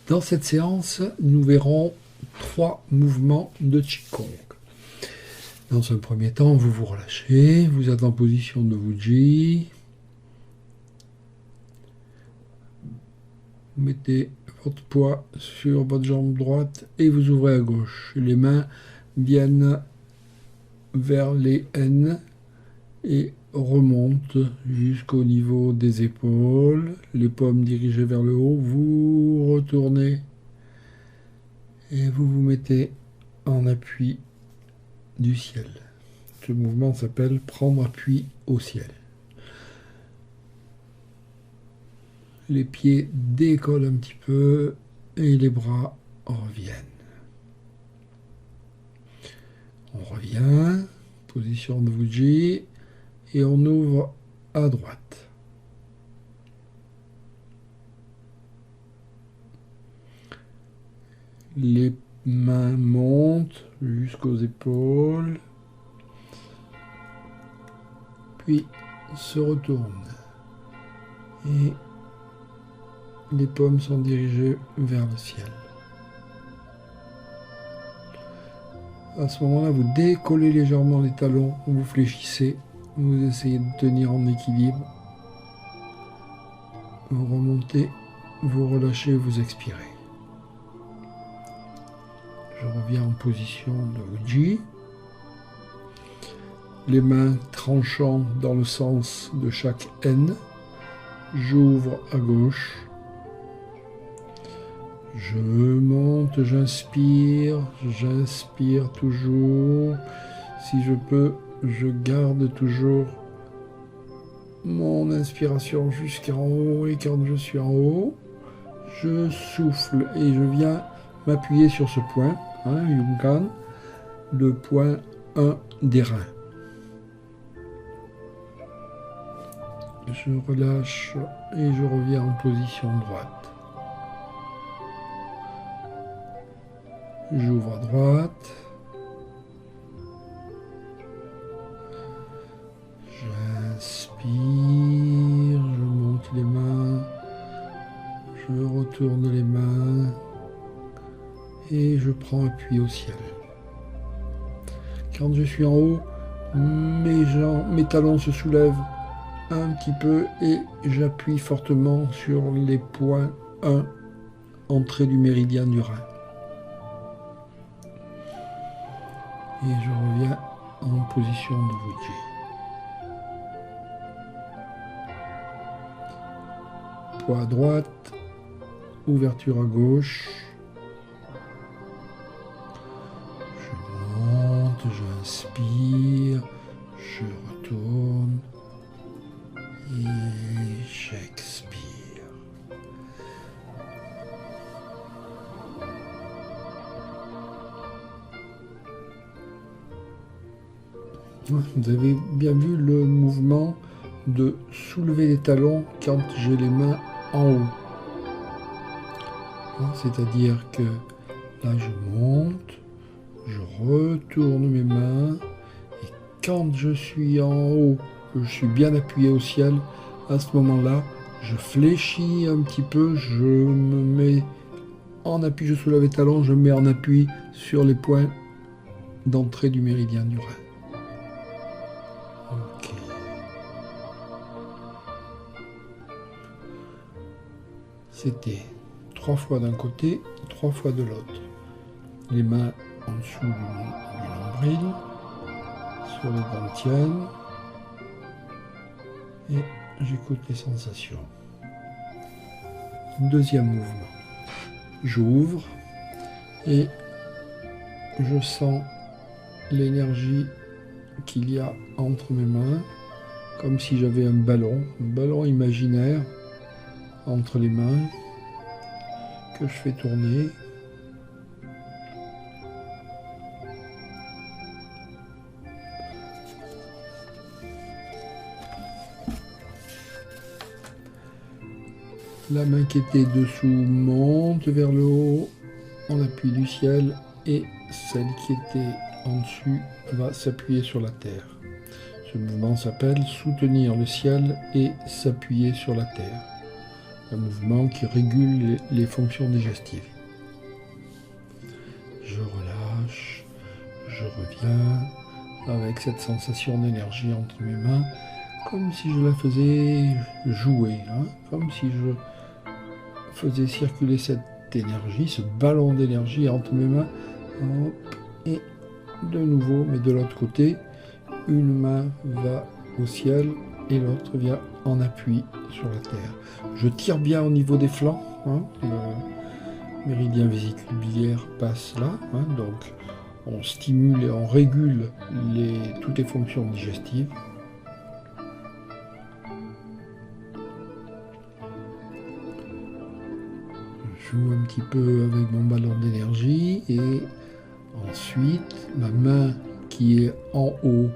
Dans cette séance, nous verrons 3 mouvements de Qigong. Dans un premier temps, vous vous relâchez, vous êtes en position de Wuji. Vous mettez votre poids sur votre jambe droite et vous ouvrez à gauche. Les mains viennent vers les N et remontent jusqu'au niveau des épaules. Les paumes dirigées vers le haut. Vous retournez et vous vous mettez en appui du ciel. Ce mouvement s'appelle prendre appui au ciel. Les pieds décollent un petit peu et les bras reviennent. On revient, position de Wuji, et on ouvre à droite. Les mains montent jusqu'aux épaules, puis se retournent. Et les paumes sont dirigées vers le ciel. À ce moment-là, vous décollez légèrement les talons, vous fléchissez, vous essayez de tenir en équilibre. Vous remontez, vous relâchez, vous expirez. Je reviens en position de Wuji. Les mains tranchant dans le sens de chaque N. J'ouvre à gauche. Je monte, j'inspire toujours. Si je peux, je garde toujours mon inspiration jusqu'en haut. Et quand je suis en haut, je souffle et je viens m'appuyer sur ce point, Yungan, le point 1 des reins. Je relâche et je reviens en position droite. J'ouvre à droite. J'inspire, je monte les mains, je retourne les mains et je prends appui au ciel. Quand je suis en haut, mes talons se soulèvent un petit peu et j'appuie fortement sur les points 1, entrée du méridien du rein. Et je reviens en position de Wuji. Poids à droite, ouverture à gauche. Je monte, j'inspire, je retourne et j'expire. Vous avez bien vu le mouvement de soulever les talons quand j'ai les mains en haut. C'est-à-dire que là je monte, je retourne mes mains et quand je suis en haut, que je suis bien appuyé au ciel, à ce moment-là, je fléchis un petit peu, je me mets en appui, je soulève les talons, je me mets en appui sur les points d'entrée du méridien du rein. Ok. C'était 3 fois d'un côté, 3 fois de l'autre. Les mains en dessous du nombril, sur les dantiennes, et j'écoute les sensations. Deuxième mouvement. J'ouvre et je sens l'énergie qu'il y a entre mes mains, comme si j'avais un ballon imaginaire entre les mains que je fais tourner. La main qui était dessous monte vers le haut en appui du ciel et celle qui était en dessus va s'appuyer sur la terre. Ce mouvement s'appelle soutenir le ciel et s'appuyer sur la terre. un mouvement qui régule les fonctions digestives. Je relâche, je reviens avec cette sensation d'énergie entre mes mains, comme si je la faisais jouer, hein, comme si je faisais circuler cette énergie, ce ballon d'énergie entre mes mains. Hop, et de nouveau, mais de l'autre côté, une main va au ciel et l'autre vient en appui sur la terre. Je tire bien au niveau des flancs, hein, le méridien vésiculaire passe là, hein, donc on stimule et on régule toutes les fonctions digestives. Je joue un petit peu avec mon ballon d'énergie et ensuite ma main qui est en haut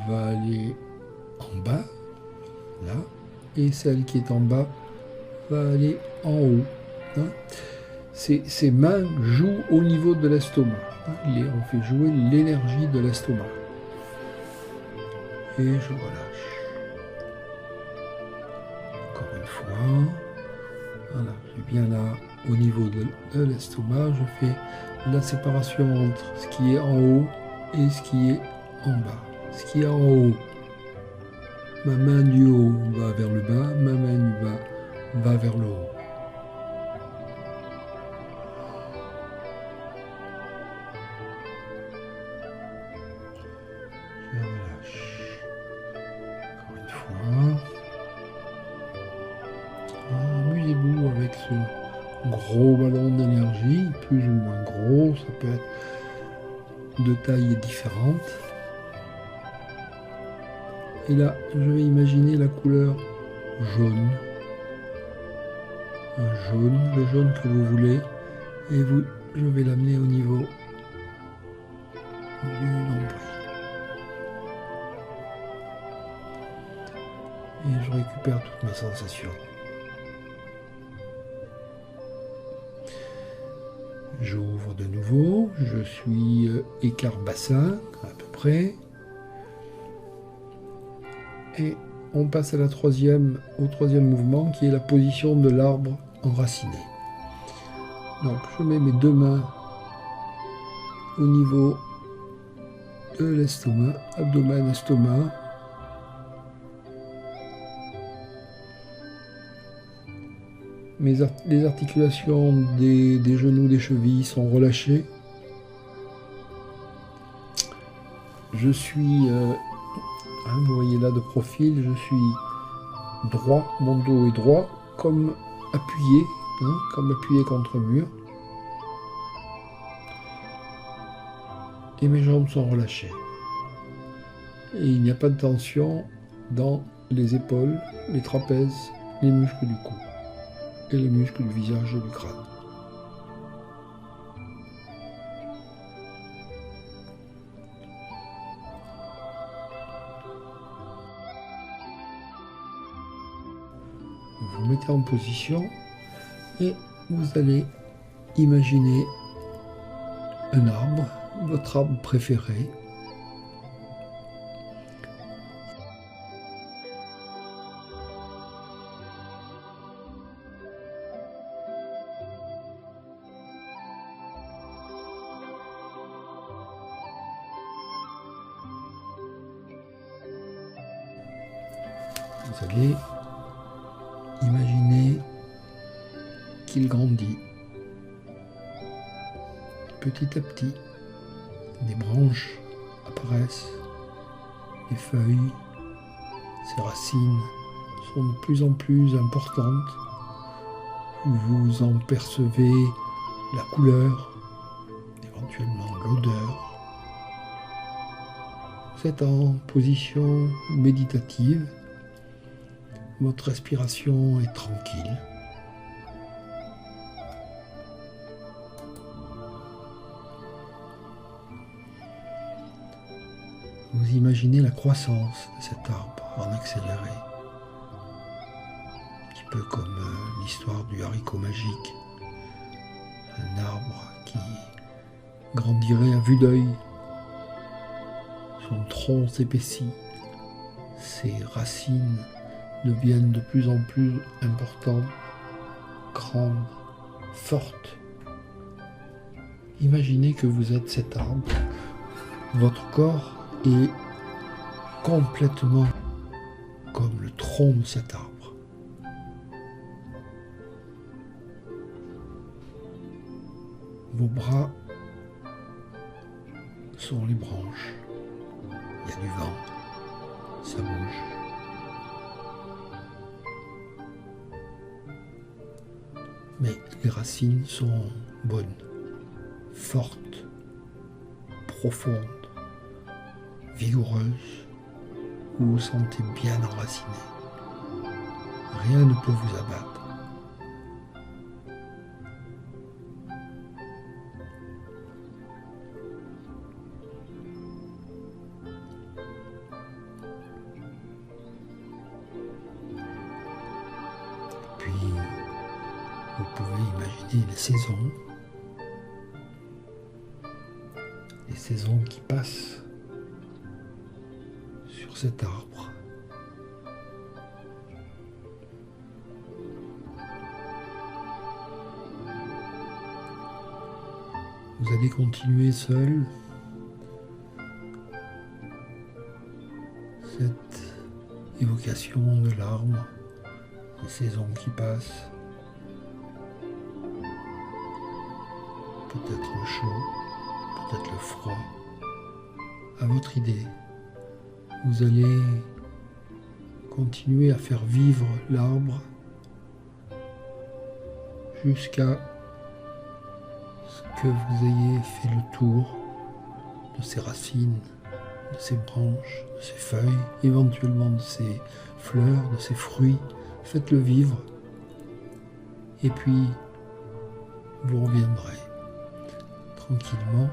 va aller en bas, là, et celle qui est en bas va aller en haut. Hein. Ces mains jouent au niveau de l'estomac. Hein. On fait jouer l'énergie de l'estomac. Et je relâche. Encore une fois. Voilà, je suis bien là au niveau de l'estomac. Je fais la séparation entre ce qui est en haut et ce qui est en bas. Ce qui est en haut, ma main du haut va vers le bas, ma main du bas va vers le haut. Je relâche. Encore une fois. Amusez-vous avec ce gros ballon d'énergie, plus ou moins gros, ça peut être de tailles différentes. Et là, je vais imaginer la couleur jaune. Un jaune, le jaune que vous voulez. Et je vais l'amener au niveau du nombril. Et je récupère toutes mes sensations. J'ouvre de nouveau, je suis écart bassin à peu près. Et on passe au troisième mouvement qui est la position de l'arbre enraciné. Donc je mets mes deux mains au niveau de l'estomac, abdomen, estomac. Les articulations des genoux, des chevilles sont relâchées. Je suis, vous voyez là de profil, je suis droit, mon dos est droit, comme appuyé contre un mur. Et mes jambes sont relâchées. Et il n'y a pas de tension dans les épaules, les trapèzes, les muscles du cou et les muscles du visage et du crâne. Vous vous mettez en position et vous allez imaginer un arbre, votre arbre préféré. Vous allez imaginer qu'il grandit petit à petit. Des branches apparaissent, les feuilles, ses racines sont de plus en plus importantes. Vous en percevez la couleur, éventuellement l'odeur. Vous êtes en position méditative. Votre respiration est tranquille. Vous imaginez la croissance de cet arbre en accéléré. Un petit peu comme l'histoire du haricot magique. Un arbre qui grandirait à vue d'œil. Son tronc s'épaissit, ses racines deviennent de plus en plus importantes, grandes, fortes. Imaginez que vous êtes cet arbre. Votre corps est complètement comme le tronc de cet arbre. Vos bras sont les branches. Il y a du vent, ça bouge. Mais les racines sont bonnes, fortes, profondes, vigoureuses. Vous vous sentez bien enraciné. Rien ne peut vous abattre. Puis, vous pouvez imaginer les saisons qui passent sur cet arbre. Vous allez continuer seul cette évocation de l'arbre, les saisons qui passent, peut-être le chaud, peut-être le froid. À votre idée, vous allez continuer à faire vivre l'arbre jusqu'à ce que vous ayez fait le tour de ses racines, de ses branches, de ses feuilles, éventuellement de ses fleurs, de ses fruits. Faites-le vivre et puis vous reviendrez tranquillement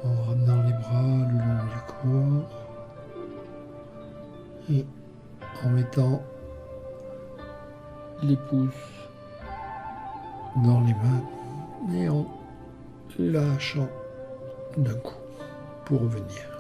en ramenant les bras le long du corps et en mettant les pouces dans les mains et en lâchant d'un coup pour revenir.